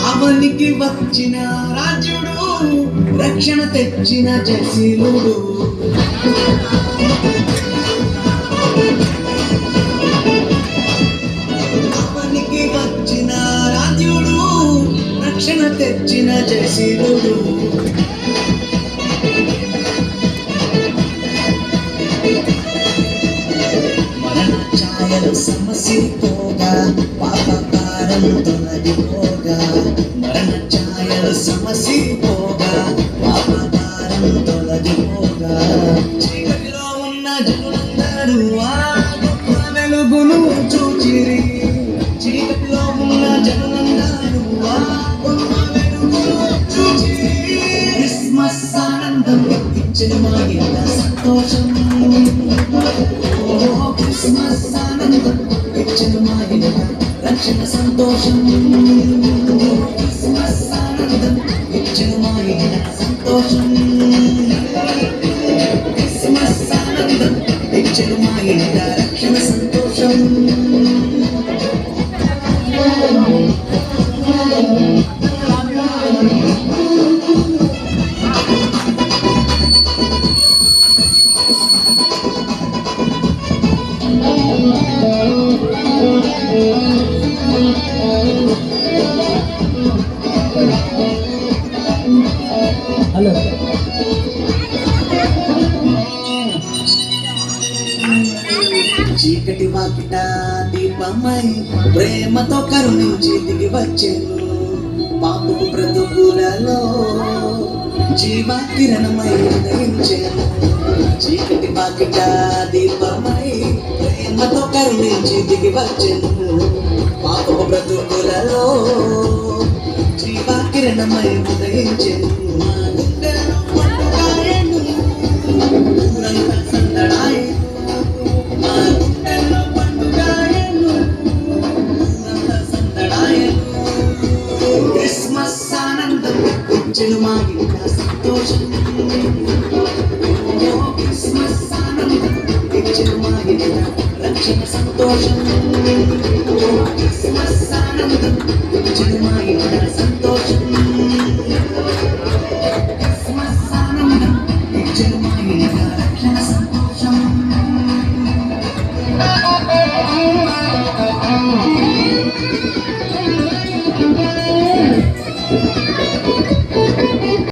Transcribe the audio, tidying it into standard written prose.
అవనికి వచ్చిన రాజుడు, రక్షణ తెచ్చిన జయశీలుడు. అవనికి వచ్చిన రాజుడు, రక్షణ తెచ్చిన జయశీలుడు. మరణ ఛాయలు సమసిపోగా, పాపకారం తొలగిపోగా. మరణ ఛాయలు సమసిపోగా, పాపకారం తొలగిపోగా. చీకటిలో ఉన్న జనులందరూ ఆ గొప్ప వెలుగును చూచిరి. చీకటిలో ఉన్న జనులందరూ ఆ గొప్ప వెలుగును చూచిరి. క్రిస్మస్ ఆనందం ఇచ్చిన మా ఇంట సంతోషం. క్రిస్మస్ ఆనందం ఇచ్చిన మా ఇంట రక్షణ సంతోషం. క్రిస్మస్ ఆనందం ఇచ్చిన మా ఇంట సంతోషం. క్రిస్మస్ ఆనందం ఇచ్చిన మా ఇంట రక్షణ సంతోషం. హలో, చీకటి వాకిట దీపమై ప్రేమతో కరుణించి దిగి వచ్చెను. పాపపు బ్రతుకులలో జీవకిరణమై ఉదయించెను. చీకటి వాకిట దీపమై ప్రేమతో కరుణించి దిగి వచ్చెను. పాపపు బ్రతుకులలో జీవకిరణమై ఉదయించెను. క్రిస్మస్ ఆనందం ఇచ్చెను మా ఇంట సంతోషం. క్రిస్మస్ ఆనందం ఇచ్చెను మా ఇంట రక్షణ సంతోషం. క్రిస్మస్ ఆనందం ఇచ్చెను మా ఇంట సంతోషం.